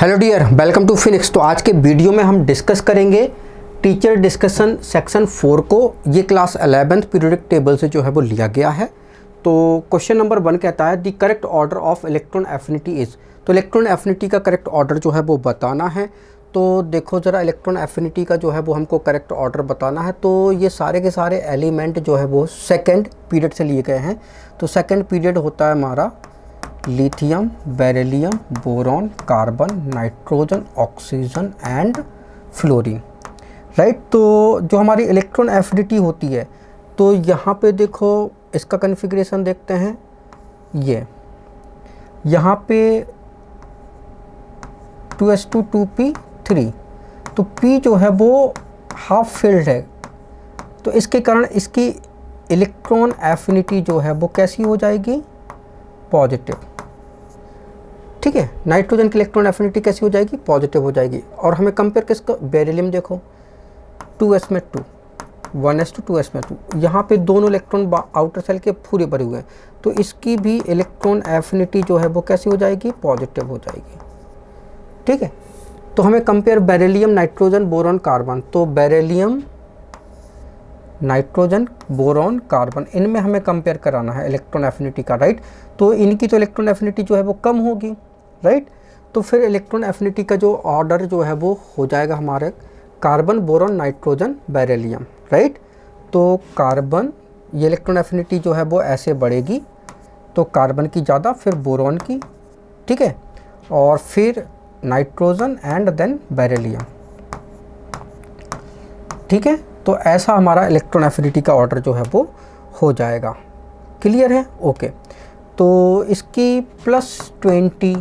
Hello dear, welcome to Phoenix. तो आज के वीडियो में हम डिस्कस करेंगे टीचर डिस्कशन सेक्शन 4 को। ये क्लास 11th पीरियोडिक टेबल से जो है वो लिया गया है। तो क्वेश्चन नंबर 1 कहता है the correct order of electron affinity is. तो इलेक्ट्रॉन एफिनिटी का करेक्ट ऑर्डर जो है वो बताना है। तो देखो ज़रा, इलेक्ट्रॉन एफिनिटी का जो है वो हमको करेक्ट ऑर्डर बताना है। तो ये सारे के सारे एलिमेंट जो है वो सेकेंड पीरियड से लिए गए हैं। तो सेकेंड पीरियड होता है हमारा lithium, beryllium, boron, carbon, nitrogen, oxygen and fluorine, right. तो जो हमारी इलेक्ट्रॉन एफिनिटी होती है, तो यहाँ पे देखो इसका कन्फिग्रेशन देखते हैं। ये यहाँ पे 2s2 2p3, तो p जो है वो हाफ फिल्ड है, तो इसके कारण इसकी इलेक्ट्रॉन एफिनिटी जो है वो कैसी हो जाएगी? पॉजिटिव। ठीक है, नाइट्रोजन की इलेक्ट्रॉन एफिनिटी कैसी हो जाएगी? पॉजिटिव हो जाएगी। और हमें कंपेयर किसका? बेरिलियम देखो 2s में 2, 1s to 2s में 2, यहाँ पे दोनों इलेक्ट्रॉन आउटर सेल के पूरे भरे हुए हैं, तो इसकी भी इलेक्ट्रॉन एफिनिटी जो है वो कैसी हो जाएगी? पॉजिटिव हो जाएगी। ठीक है, तो हमें compare beryllium, nitrogen, boron, carbon. तो बेरिलियम, नाइट्रोजन, बोरॉन, कार्बन, इनमें हमें कंपेयर कराना है इलेक्ट्रॉन एफिनिटी का, राइट। तो इनकी तो इलेक्ट्रॉन एफिनिटी जो है वो कम होगी, राइट। तो फिर इलेक्ट्रॉन एफिनिटी का जो ऑर्डर जो है वो हो जाएगा हमारे carbon, boron, nitrogen, beryllium, right. तो कार्बन, ये इलेक्ट्रॉन एफिनिटी जो है वो ऐसे बढ़ेगी, तो कार्बन की ज़्यादा, फिर बोरॉन की, ठीक है, और फिर नाइट्रोजन एंड देन बेरिलियम। ठीक है, तो ऐसा हमारा इलेक्ट्रॉन एफिनिटी का ऑर्डर जो है वो हो जाएगा। क्लियर है? ओके। तो इसकी +20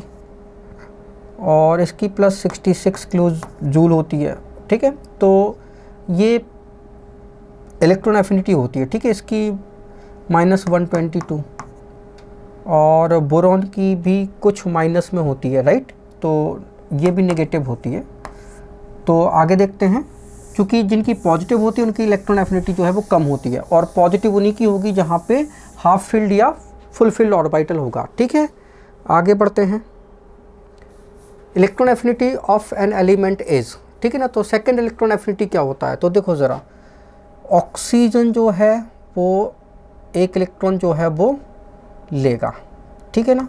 और इसकी +66 किलो जूल होती है। ठीक है, तो ये इलेक्ट्रॉन एफिनिटी होती है। ठीक है, इसकी -122 और बोरॉन की भी कुछ माइनस में होती है, राइट। तो ये भी नेगेटिव होती है। तो आगे देखते हैं। क्योंकि जिनकी पॉजिटिव होती है उनकी इलेक्ट्रॉन एफिनिटी जो है वो कम होती है, और पॉजिटिव उन्हीं की होगी जहाँ पे हाफ फील्ड या फुल फील्ड ऑर्बिटल होगा। ठीक है, आगे बढ़ते हैं। Electron affinity of an element is, ठीक है ना। तो सेकंड इलेक्ट्रॉन एफिनिटी क्या होता है? तो देखो ज़रा, ऑक्सीजन जो है वो एक इलेक्ट्रॉन जो है वो लेगा, ठीक है ना।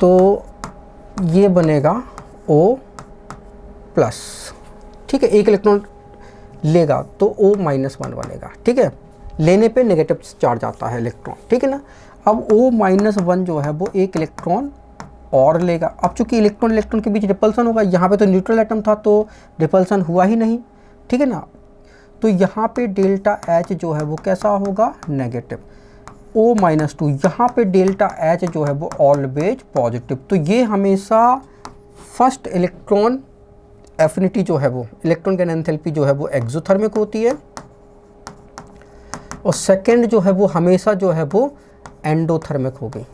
तो ये बनेगा O+, ठीक है, एक इलेक्ट्रॉन लेगा तो O-1 बनेगा। ठीक है, लेने पे नेगेटिव चार्ज आता है इलेक्ट्रॉन, ठीक है ना। अब O-1 जो है वो एक इलेक्ट्रॉन और लेगा। अब चूंकि इलेक्ट्रॉन इलेक्ट्रॉन के बीच रिपल्सन होगा, यहाँ पे तो न्यूट्रल एटम था तो रिपल्सन हुआ ही नहीं, ठीक है ना। तो यहाँ पे डेल्टा H जो है वो कैसा होगा? नेगेटिव। O-2, यहाँ पे डेल्टा H जो है वो ऑलवेज पॉजिटिव। तो ये हमेशा फर्स्ट इलेक्ट्रॉन एफिनिटी जो है वो, इलेक्ट्रॉन की एंथैल्पी जो है वो एक्सोथर्मिक होती है, और सेकंड जो है वो हमेशा जो है वो एंडोथर्मिक होगी।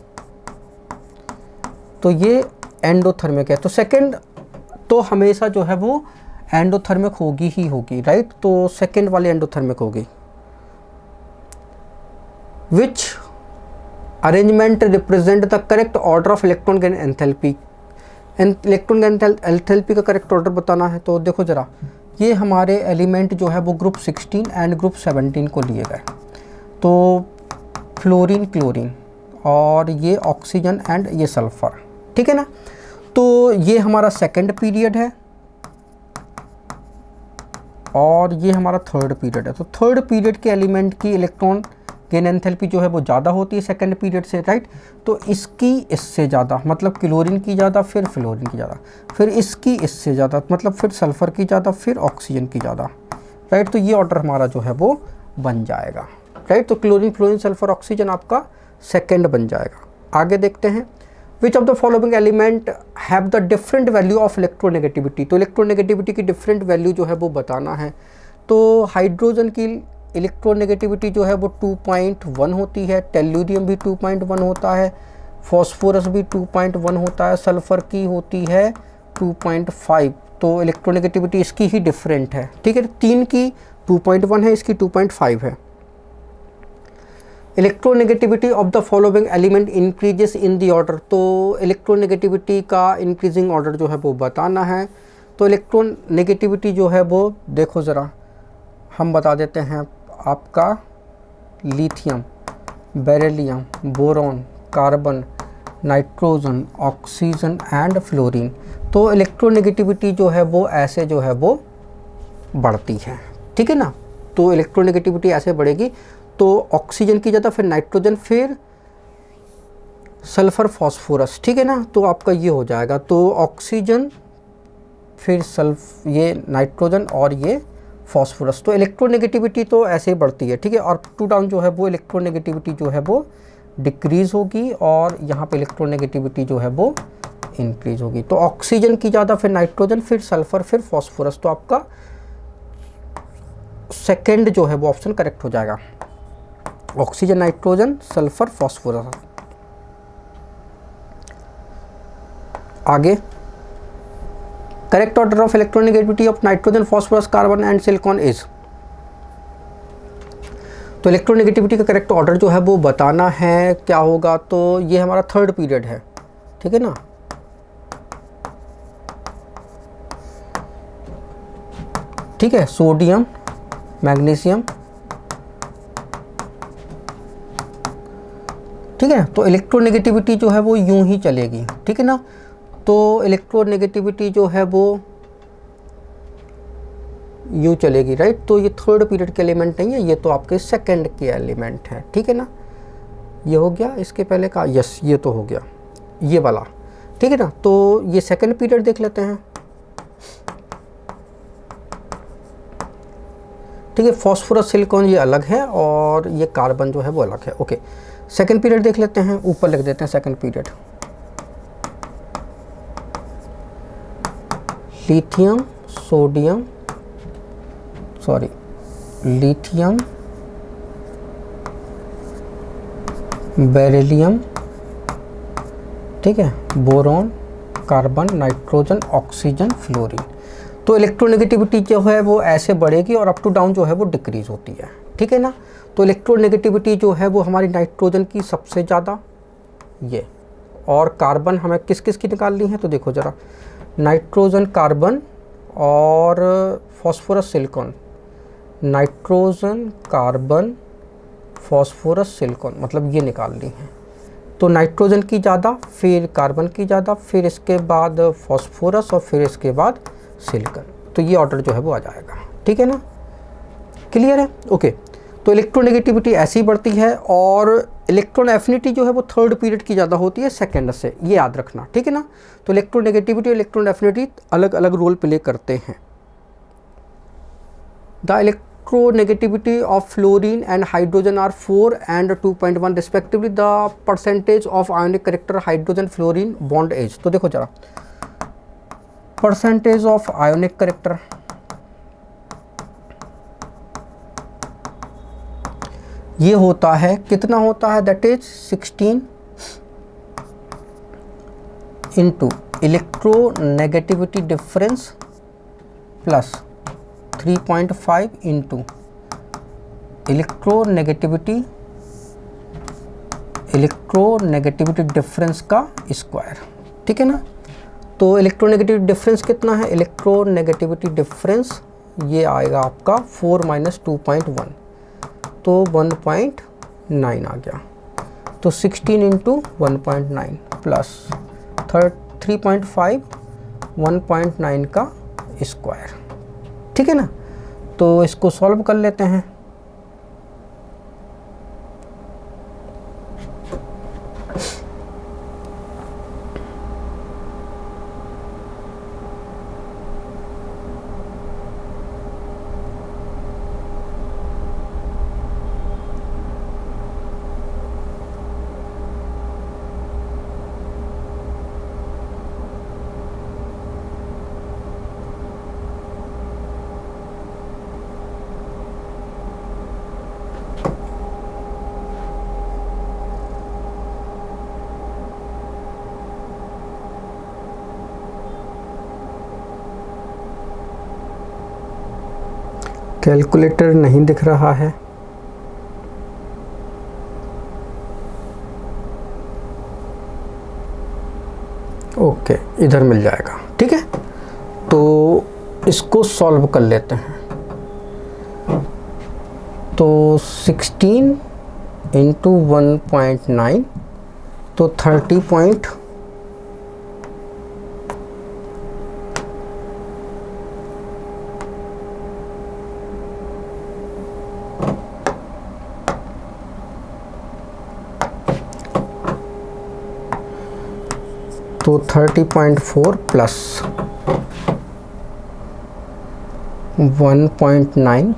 तो ये एंडोथर्मिक है, तो सेकंड तो हमेशा जो है वो एंडोथर्मिक होगी ही होगी, राइट। तो सेकंड वाली एंडोथर्मिक होगी। Which arrangement represent the correct order of electron gain enthalpy. Electron enthalpy का करेक्ट ऑर्डर बताना है। तो देखो ज़रा, ये हमारे एलिमेंट जो है वो ग्रुप 16 एंड ग्रुप 17 को लिए गए। तो फ्लोरीन, क्लोरीन, और ये ऑक्सीजन एंड ये सल्फर, ठीक है ना। तो ये हमारा सेकंड पीरियड है और ये हमारा थर्ड पीरियड है। तो थर्ड पीरियड के एलिमेंट की इलेक्ट्रॉन गेन एंथैल्पी जो है वो ज़्यादा होती है सेकंड पीरियड से, राइट। तो इसकी इससे ज़्यादा, मतलब क्लोरीन की ज़्यादा, फिर फ्लोरीन की ज़्यादा, फिर इसकी इससे ज़्यादा, मतलब फिर सल्फ़र की ज़्यादा, फिर ऑक्सीजन की ज़्यादा, राइट। तो ये ऑर्डर हमारा जो है वो बन जाएगा, राइट। तो क्लोरीन, फ्लोरीन, सल्फ़र, ऑक्सीजन आपका सेकेंड बन जाएगा। आगे देखते हैं। Which of the following element have the different value of electronegativity. तो इलेक्ट्रोनेगेटिविटी की डिफरेंट वैल्यू जो है वो बताना है। तो हाइड्रोजन की इलेक्ट्रोनेगेटिविटी जो है वो 2.1 होती है, टेल्यूरियम भी 2.1 होता है, फॉस्फोरस भी 2.1 होता है, सल्फ़र की होती है 2.5। तो इलेक्ट्रोनेगेटिविटी इसकी ही डिफरेंट है, ठीक है। 3 की 2.1 है, इसकी 2.5 है। Electronegativity of the following element increases in the order. तो इलेक्ट्रोनेगेटिविटी का इंक्रीजिंग ऑर्डर जो है वो बताना है। तो इलेक्ट्रोनेगेटिविटी जो है वो देखो ज़रा, हम बता देते हैं आपका lithium, beryllium, boron, carbon, nitrogen, oxygen and fluorine. तो इलेक्ट्रोनेगेटिविटी जो है वो ऐसे जो है वो बढ़ती है, ठीक है ना। तो इलेक्ट्रोनेगेटिविटी ऐसे बढ़ेगी, तो ऑक्सीजन की ज़्यादा, फिर नाइट्रोजन, फिर सल्फ़र, फॉस्फोरस, ठीक है ना। तो आपका ये हो जाएगा, तो ऑक्सीजन, फिर ये नाइट्रोजन और ये फॉस्फोरस। तो इलेक्ट्रोनेगेटिविटी तो ऐसे ही बढ़ती है, ठीक है। और अप टू डाउन जो है वो इलेक्ट्रोनेगेटिविटी जो है वो डिक्रीज़ होगी, और यहाँ पे इलेक्ट्रोनेगेटिविटी जो है वो इंक्रीज़ होगी। तो ऑक्सीजन की ज़्यादा, फिर नाइट्रोजन, फिर सल्फ़र, फिर फॉस्फोरस। तो आपका सेकंड जो है वो ऑप्शन करेक्ट हो जाएगा, ऑक्सीजन, नाइट्रोजन, सल्फ़र, फॉस्फोरस। आगे, correct order of electronegativity of nitrogen, phosphorus, carbon and silicon is. तो इलेक्ट्रोनेगेटिविटी का करेक्ट ऑर्डर जो है वो बताना है, क्या होगा। तो ये हमारा थर्ड पीरियड है, ठीक है ना। ठीक है, सोडियम, मैग्नीशियम, ठीक है। तो इलेक्ट्रोनेगेटिविटी जो है वो यूं ही चलेगी, ठीक है ना। तो इलेक्ट्रोनेगेटिविटी जो है वो यूं चलेगी, राइट। तो ये थर्ड पीरियड के एलिमेंट नहीं है, ये तो आपके सेकंड के एलिमेंट है, ठीक है ना। ये हो गया, इसके पहले का, यस ये तो हो गया ये वाला, ठीक है ना। तो ये सेकंड पीरियड देख लेते हैं, ठीक है। फॉस्फोरस, सिलिकॉन ये अलग है, और ये कार्बन जो है वो अलग है। ओके, सेकंड पीरियड देख लेते हैं, ऊपर लिख देते हैं second period. Lithium, sodium, sorry, lithium, beryllium, ठीक है, boron, carbon, nitrogen, oxygen, fluorine. तो इलेक्ट्रोनेगेटिविटी जो है वो ऐसे बढ़ेगी, और अप टू डाउन जो है वो डिक्रीज होती है, ठीक है ना। तो इलेक्ट्रोनेगेटिविटी जो है वो हमारी नाइट्रोजन की सबसे ज़्यादा, ये, और कार्बन हमें किस किस की निकालनी है। तो देखो ज़रा, नाइट्रोजन, कार्बन, और phosphorus, silicon, nitrogen, carbon, phosphorus, silicon, मतलब ये निकालनी है। तो नाइट्रोजन की ज़्यादा, फिर कार्बन की ज़्यादा, फिर इसके बाद फॉस्फोरस, और फिर इसके बाद सिलिकॉन। तो ये ऑर्डर जो है वो आ जाएगा, ठीक है ना। क्लियर है, ओके। तो इलेक्ट्रोनेगेटिविटी ऐसी बढ़ती है, और इलेक्ट्रॉन एफिनिटी जो है वो थर्ड पीरियड की ज़्यादा होती है सेकंड से, ये याद रखना, ठीक है ना। तो इलेक्ट्रोनेगेटिविटी और इलेक्ट्रॉन एफिनिटी अलग अलग रोल प्ले करते हैं। The electronegativity of fluorine and hydrogen are 4 and 2.1 respectively. The percentage of ionic character hydrogen fluorine bond is. तो देखो जरा, परसेंटेज ऑफ आयोनिक करेक्टर, ये होता है, कितना होता है, that is 16 into electronegativity difference plus 3.5 into electronegativity difference का स्क्वायर, ठीक है ना। तो इलेक्ट्रोनेगेटिविटी डिफरेंस कितना है, इलेक्ट्रोनेगेटिविटी डिफरेंस ये आएगा आपका 4 - 2.1, तो 1.9 आ गया। तो 16 इंटू 1.9 प्लस 3.5 1.9 का स्क्वायर, ठीक है ना। तो इसको सॉल्व कर लेते हैं। कैलकुलेटर नहीं दिख रहा है। ओके, इधर मिल जाएगा, ठीक है। तो इसको सॉल्व कर लेते हैं। तो 16 इंटू 1.9 तो 30 पॉइंट तो 30.4 प्लस 1.9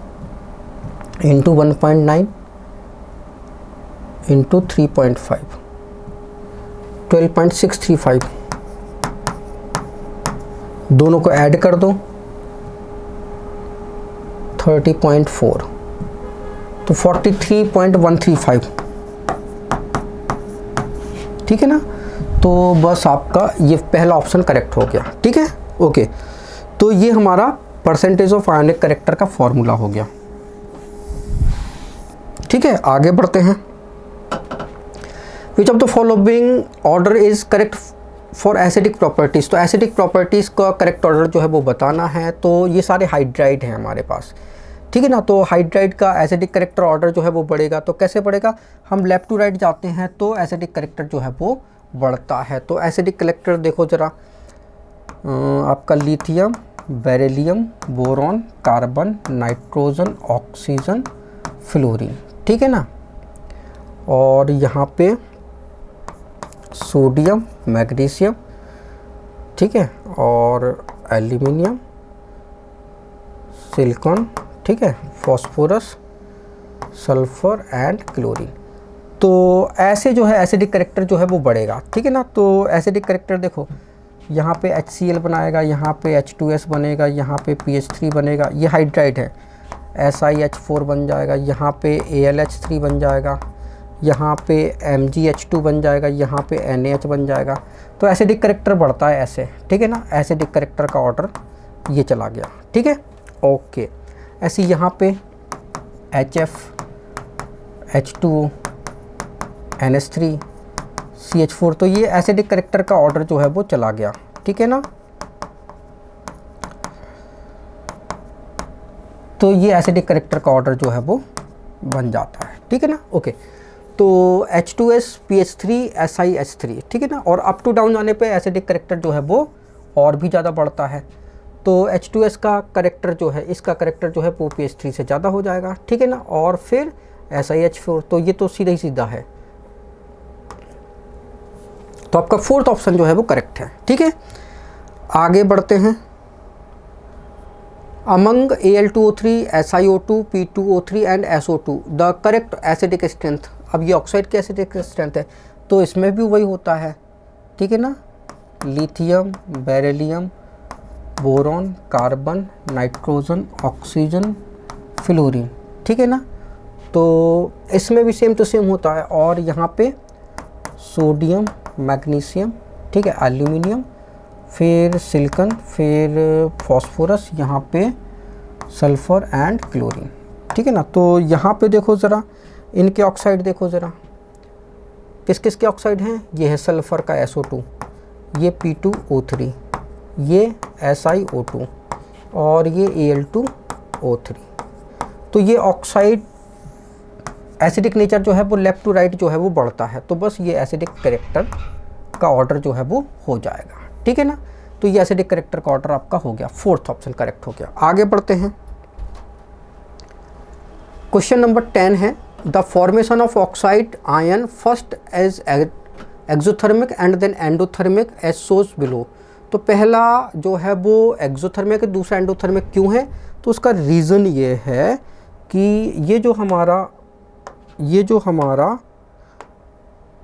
इंटू 1.9 इंटू 3.5 12.635, दोनों को ऐड कर दो 30.4 तो 43.135, ठीक है ना। तो बस आपका ये पहला ऑप्शन करेक्ट हो गया, ठीक है। ओके, तो ये हमारा परसेंटेज ऑफ आयोनिक करेक्टर का फॉर्मूला हो गया, ठीक है। आगे बढ़ते हैं। Which of the following order is correct for acidic properties. तो एसिडिक प्रॉपर्टीज का करेक्ट ऑर्डर जो है वो बताना है। तो ये सारे हाइड्राइड हैं हमारे पास, ठीक है ना। तो हाइड्राइड का एसिडिक करेक्टर ऑर्डर जो है वो बढ़ेगा। तो कैसे बढ़ेगा, हम लेफ्ट टू राइट जाते हैं तो एसिडिक करेक्टर जो है वो बढ़ता है। तो एसिडिक करेक्टर देखो ज़रा, आपका lithium, beryllium, boron, carbon, nitrogen, oxygen, fluorine, ठीक है ना। और यहाँ पे सोडियम, मैग्नीशियम, ठीक है, और एल्यूमिनियम, सिलिकॉन, ठीक है, फॉस्फोरस, सल्फर एंड क्लोरीन। तो ऐसे जो है एसिडिक करेक्टर जो है वो बढ़ेगा, ठीक है ना। तो एसिडिक करेक्टर देखो, यहाँ पे HCl बनाएगा, यहाँ पे H2S बनेगा, यहाँ पे PH3 बनेगा, ये हाइड्राइड है, SiH4 बन जाएगा, यहाँ पे AlH3 बन जाएगा, यहाँ पे MgH2 बन जाएगा, यहाँ पे NaH बन जाएगा। तो एसिडिक करेक्टर बढ़ता है ऐसे, ठीक है ना। एसिडिक करेक्टर का ऑर्डर ये चला गया, ठीक है। ओके, ऐसे यहाँ पे HF, H2O, NH3, CH4, तो ये एसिडिक करेक्टर का ऑर्डर जो है वो चला गया, ठीक है ना। तो ये एसिडिक करेक्टर का ऑर्डर जो है वो बन जाता है, ठीक है ना। ओके, तो H2S, PH3, SiH3, ठीक है ना। और अप टू डाउन जाने पे एसिडिक करेक्टर जो है वो और भी ज़्यादा बढ़ता है। तो H2S का करेक्टर जो है, इसका करेक्टर जो है वो PH3 से ज़्यादा हो जाएगा, ठीक है ना। और फिर SiH4, तो ये तो सीधा ही सीधा है। तो आपका फोर्थ ऑप्शन जो है वो करेक्ट है, ठीक है। आगे बढ़ते हैं। Among Al2O3, SiO2, P2O3 and SO2 the correct acidic strength. अब ये ऑक्साइड की एसिडिक स्ट्रेंथ है, तो इसमें भी वही होता है, ठीक है ना। Lithium, beryllium, boron, carbon, nitrogen, oxygen, fluorine, ठीक है ना। तो इसमें भी सेम टू सेम होता है। और यहाँ पे सोडियम, मैग्नीशियम, ठीक है, एल्यूमिनियम, फिर सिलिकॉन, फिर फॉस्फोरस, यहाँ पे सल्फर एंड क्लोरीन, ठीक है ना। तो यहाँ पे देखो ज़रा, इनके ऑक्साइड देखो ज़रा, किस किस के ऑक्साइड हैं। ये है सल्फ़र का SO2, ये P2O3, ये SiO2 और ये Al2O3। तो ये ऑक्साइड एसिडिक नेचर जो है वो लेफ़्ट टू राइट जो है वो बढ़ता है। तो बस ये एसिडिक करेक्टर का ऑर्डर जो है वो हो जाएगा, ठीक है ना। तो ये एसिडिक करेक्टर का ऑर्डर आपका हो गया, फोर्थ ऑप्शन करेक्ट हो गया। आगे बढ़ते हैं। क्वेश्चन नंबर 10 है, the formation of oxide ion first is exothermic and then endothermic as shows below. तो पहला जो है वो एक्सोथर्मिक है, दूसरा एंडोथर्मिक क्यों है। तो उसका रीज़न ये है कि ये जो हमारा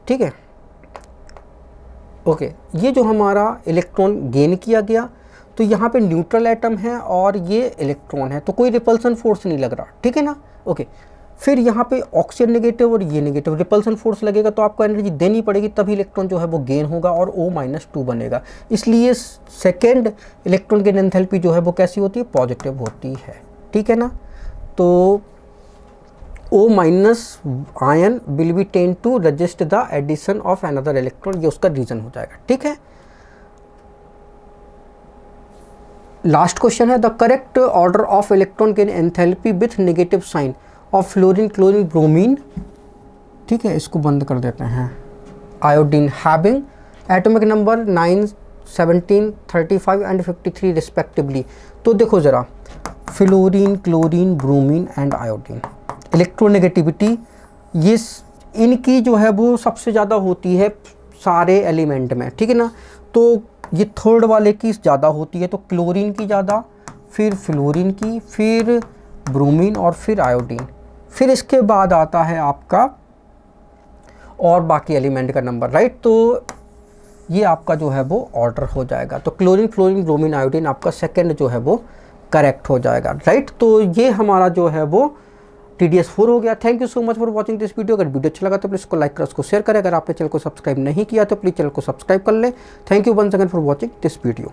ठीक है, ओके, ये जो हमारा इलेक्ट्रॉन गेन किया गया, तो यहाँ पे न्यूट्रल एटम है और ये इलेक्ट्रॉन है, तो कोई रिपल्सन फोर्स नहीं लग रहा, ठीक है ना। ओके, फिर यहाँ पे ऑक्सीजन नेगेटिव और ये नेगेटिव, रिपल्सन फोर्स लगेगा तो आपको एनर्जी देनी पड़ेगी, तभी इलेक्ट्रॉन जो है वो गेन होगा और O-2 बनेगा। इसलिए सेकेंड इलेक्ट्रॉन गेन एंथैल्पी जो है वो कैसी होती है, पॉजिटिव होती है, ठीक है ना। तो O- ion will be tend to resist the addition of another electron, ये उसका रीज़न हो जाएगा, ठीक है। लास्ट क्वेश्चन है the correct order of electron gain enthalpy with negative sign of fluorine chlorine bromine, ठीक है, इसको बंद कर देते हैं, iodine having atomic number 9, 17, 35 and 53 respectively. तो देखो ज़रा, fluorine chlorine bromine and iodine, electronegativity ये इनकी जो है वो सबसे ज़्यादा होती है सारे एलिमेंट में, ठीक है ना। तो ये थर्ड वाले की ज़्यादा होती है, तो क्लोरीन की ज़्यादा, फिर फ्लोरीन की, फिर ब्रोमीन और फिर आयोडीन, फिर इसके बाद आता है आपका और बाकी एलिमेंट का नंबर, राइट। तो ये आपका जो है वो ऑर्डर हो जाएगा। तो क्लोरीन फ्लोरीन ब्रोमीन आयोडीन आपका सेकंड जो है वो करेक्ट हो जाएगा, राइट। तो ये हमारा जो है वो TDS 4 हो गया। Thank you so much for watching this video. अगर वीडियो अच्छा लगा तो प्लीज़ इसको लाइक करें, उसको शेयर करें। अगर आपने चैनल को सब्सक्राइब नहीं किया तो प्लीज़ चैनल को सब्सक्राइब कर लें। Thank you once again for watching this video.